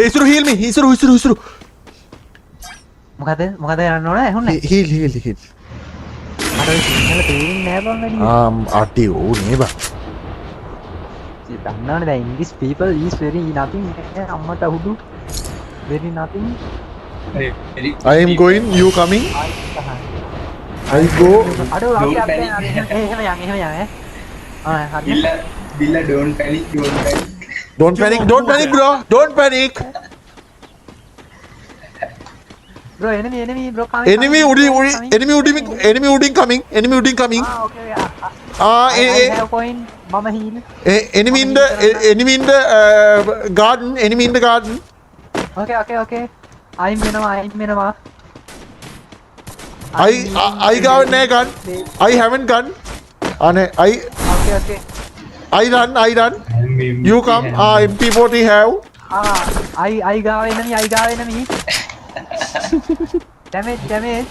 ඉසුරු heal me. ඉසුරු. මොකද යන්න ඕන ඇහුන්නේ Heal. මට ඔය සිංහල තේරෙන්නේ නෑ බං වැඩි අටි ඕනේ බං. දන්නවනේ දැන් English people is very nothing අම්මට අහුදු very nothing I am going, you coming? I go. අර අපි එහෙම යන් හරි Billa, don't panic. Don't panic, bro. Don't panic. bro enemy bro Enemy wooding coming. okay I have point mama heal enemy in the garden. okay I'm වෙනවා I got no gun. I haven't gun. okay I run. You come. MP40 have. I got enemy damage enemy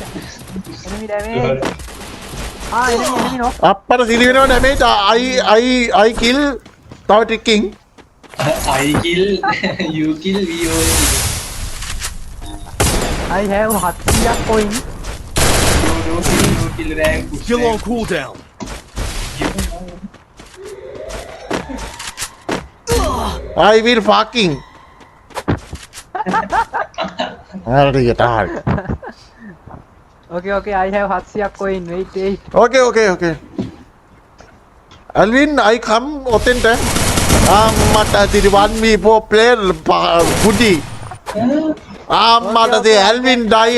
no Appara sili wenawa damage. I kill. Tawa tricking. I kill, you kill, we all kill. I have 700 point No kill rank. Still on cooldown. I will fucking. okay I have 700 coin wait Okay. Alvin, I come authentic. Mata the 1v4 player Woody. Mata the Alvin die.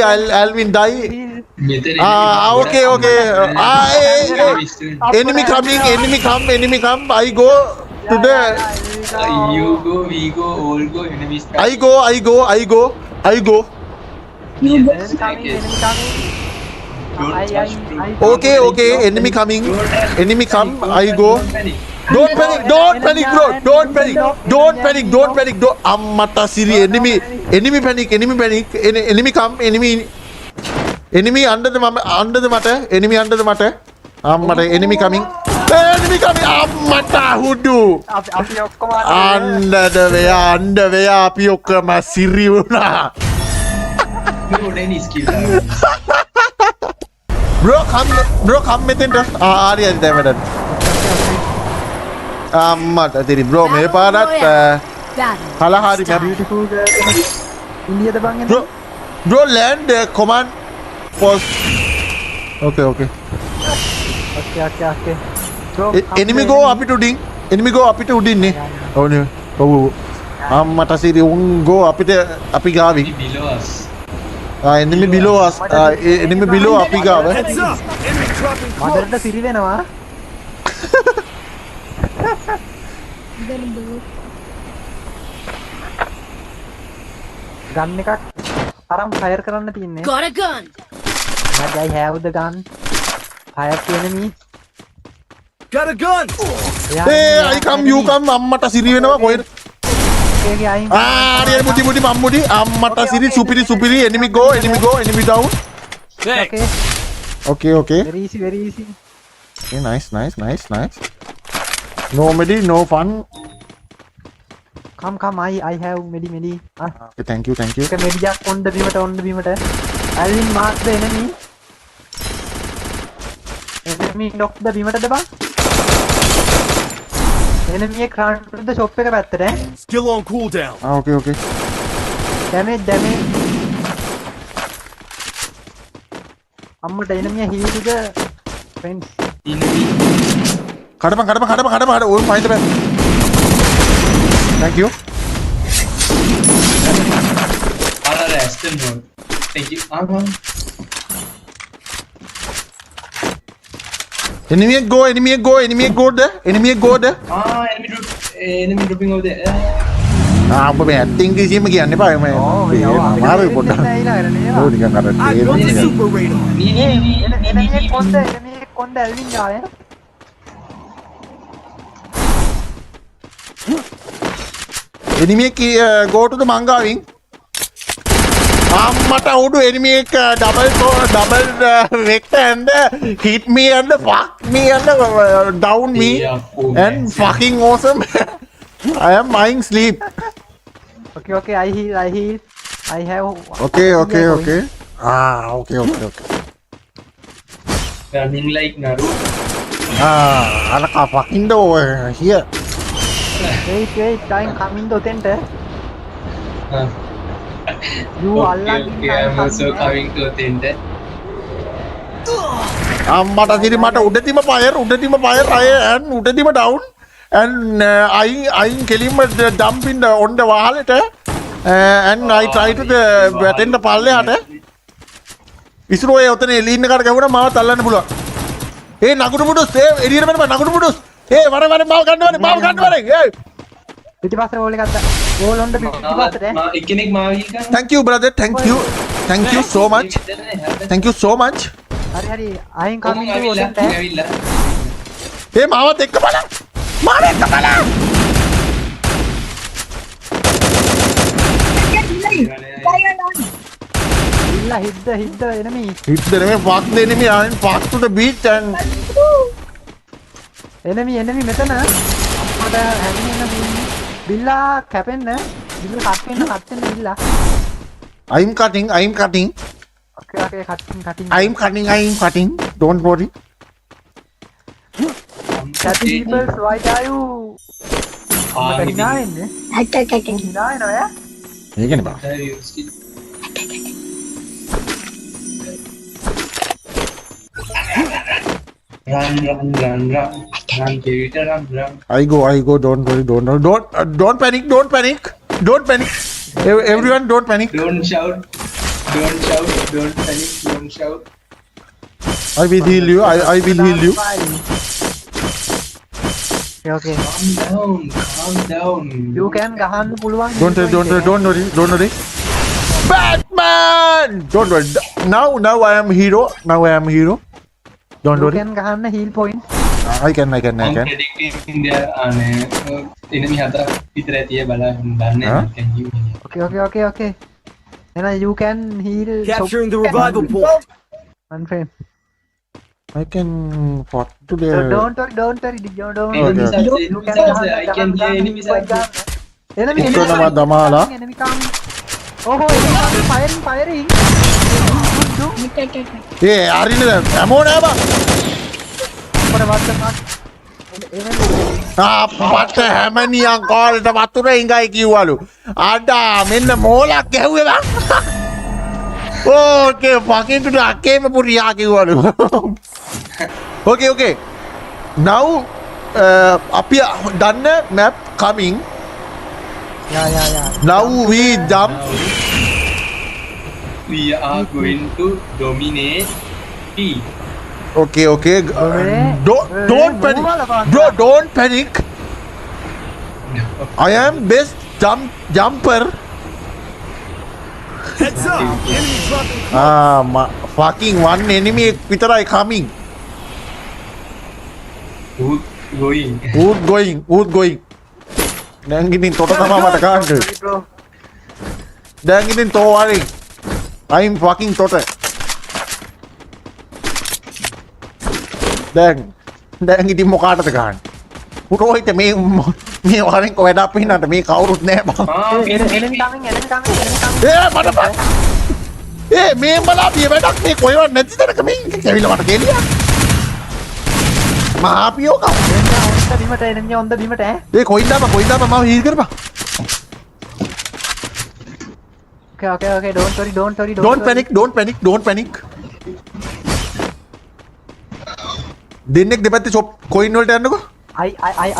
Okay. Enemy come. I go to the. You go, we go, all go, enemies. I go. enemy coming Okay. Enemy coming. I go. Don't panic, bro. Don't panic. Ammata siri. Enemy panic. Enemy come. Enemy under the matter. Ammata enemy coming. Ammata hudu. අපි ඔක්කොම Underwear අපි ඔක්කොම සිරි වුණා. No, any skill. Bro come මෙතෙන්ට. හරි දැන් අම්මට තිරි bro මේ පාරත් කලහරි beautiful girl ඉන්දියද බං එන්නේ bro land command post. Okay. okay bro enemy go අපිට උඩින්නේ ඔව්නේ ඔව් අම්මට සිරි උන් go අපිට අපි ගාවි Below us. enemy below us enemy below අපි ගාව Heads up. Enemy dropping මදරට සිරි වෙනවා ගන් එකක් අරන් ෆයර් කරන්න තියන්නේ Got a gun. I have the gun fire the enemy Got a gun. I come you come අම්මට සිරි වෙනවා කොහෙද හරි මුටි මම්මුටි අම්මට සිරි සුපිරි enemy go enemy down okay very easy okay nice no medi no fun come I have medi okay thank you okay medi jak on the බීමට I will mark the enemy knock the බීමට දබා enemy එක crowd the shop එක පැත්තට Still on cooldown. okay damage අම්මට enemy heal to the friends Enemy. කඩපන් ඕන් find the thank you Aston mode. Thank you. enemy go there Enemy dropping over there. ඔබ මේ acting කිසිම කියන්න එපා මේ මාරුයි පොඩ්ඩක් ඕ නිකන් අර I got the super radar. enemy කොන්ද ඇල්වින් ගාවේ enemy go to the mangaවින් අම්මට උඩු enemy එක double vector and hit me and fuck me and down me and fucking awesome I am buying sleep Okay, I heal. I have. Okay. going. Okay. Running like Naruto. Anak fucking door here. Wait, I'm coming to center. Ah, You okay, I'm also coming to attend that. මට සිරි මට උඩතිම පයර් and උඩතිම down and අයින් කෙලින්ම jump in the on the wallet and I try to the වැටෙන්න පල්ලෙහාට ඉස්සරෝ ඒ ඔතන එලින්න කාට ගැහුණා මාව තල්ලන්න පුළුවන් ඒ නගුරු මුඩුස් ඒ එළියට වෙන්න බෑ නගුරු මුඩුස් ඒ වර මාව ගන්න වරේ ඒ පිටිපස්සේ ඕල් එකක් දා. All on the පිටිපස්සට. එක්කෙනෙක් මාව හිල් කරනවා. thank you brother thank you so much හරි I'm coming to center. ඇවිල්ලා. ඒ මාවත් එක්ක බලන්න Hit the enemy. hit the enemy fuck the enemy and fuck to the beach and Enemy මෙතන. අපට හැදින්න බිල්ලා කැපෙන්න. බිල්ල කට් වෙන්න බිල්ලා. I'm cutting Okay, cutting. Don't worry. Cutting people, why are you? Hina එන්නේ. Hina එනවා යා. ඒකනේ බා Run, Kirita, run. I go don't worry don't panic everyone don't panic Don't shout, don't panic, don't shout. I will heal you I will heal you Okay. Calm down. You can ගහන්න පුළුවන්. don't worry Batman don't worry now I am hero don't You worry can ගහන්න heal point. I can I'm predicting their enemy හතරක් විතර ඇතිය බලන්න දන්නේ Huh? can you Okay. And you can heal. Capturing the revival point. One frame. I can fought to the Don't worry. Don't. enemies Okay. are You can I can hear enemies are Enemy. Nama damala Enemy coming. Oh, enemy coming. Firing. Good. ඒ අරින්න ammo නෑ බා අපට හැමනියන් කෝලට වතුර ඉඟයි කිව්වලු අඩා මෙන්න මෝලක් ගැහුවේ බං ඕකේ fucking to අකේම පුරියා කිව්වලු okay now අපි දන්න map coming Yeah. now we jump we are going to dominate P. okay don't panic bro don't panic I am best jumper Heads up. Enemy dropping. fucking one enemy විතරයි coming Who's going? who's going දැන් ඉතින් තොට තමයි මට ගන්න Bro. දැන් ඉතින් තෝ වරි I'm fucking තොට දැන් ඉතින් මොකාටද ගන්න පුරෝහිත මේ වරෙන් කොහෙද අපින්නට මේ කවුරුත් නෑ බං Enemy coming. මට බං මේ බලාපිය වැඩක් මේ කොහෙවත් නැති තැනක මේ කැවිලා මට ගෙලියා මහාපියෝ කව Enemy on the බිමට ඈ. ඒ කොයින්දාම මාව හීල් කරපන් Okay. Don't worry. don't panic දෙන්නෙක් දෙපැත්තේ ෂොප් කොයින් වලට යන්නකෝ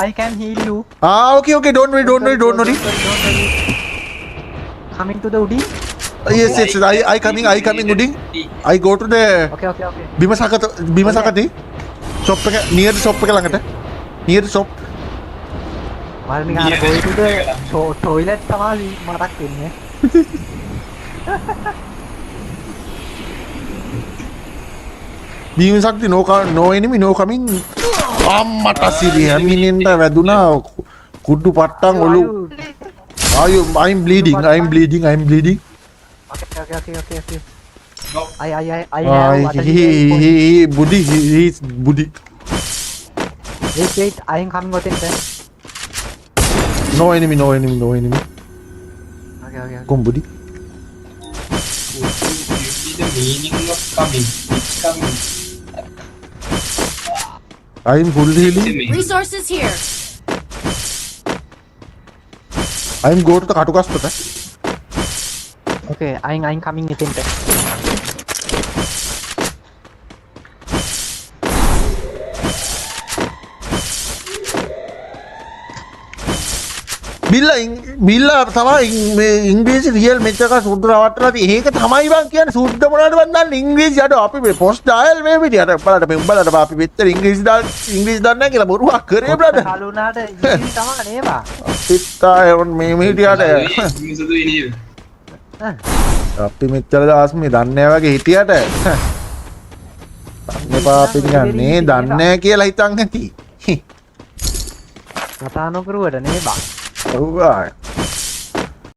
I can heal you. okay don't worry Coming to the Udi. yes I coming උඩින් I go to the Okay. බිමසකති ෂොප් එක near the shop එක ළඟට near the shop මම නිකන් go to the toilet තමයි මතක් වෙන්නේ. බිමසක්ති no enemy no coming අම්මට සිරි හැමිනෙන්ට වැදුනා කුඩු පට්ටන් ඔලු I'm bleeding Okay. No. I have he he's buddy Wait, I am coming with it. no enemy okay. කොම්බුඩි the meaning of coming. It's coming. I'm full healing. Resources here. I'm go to the කටුකස්පත. Okay, I'm coming එතෙන්ට. බිල්ලා තමයි මේ ඉංග්‍රීසි real මෙච්චර සුද්ධ රවට්ටලා තියෙන්නේ. ඒක තමයි බං කියන්නේ සුද්ධ මොනවද මන් දන්නේ ඉංග්‍රීසි අඩ අපි මේ පොස්ට් ඩයල් මේ විදියට බලන්න මේ උඹලට අපි මෙච්චර ඉංග්‍රීසි දන්නේ නැහැ කියලා බොරුවක් කරේ බ්‍රදර්. කලුනාට ඉංග්‍රීසි තමයි නේවා. පිටාය මේ මීඩියාට සුදු ඉනිය. අපි මෙච්චර දවස් මේ දන්නේ නැහැ වගේ හිටියට දන්නේ පාපින් ගන්නේ දන්නේ නැහැ කියලා හිතන් ඇති. කතා නොකරුවට නේවා. ඔව්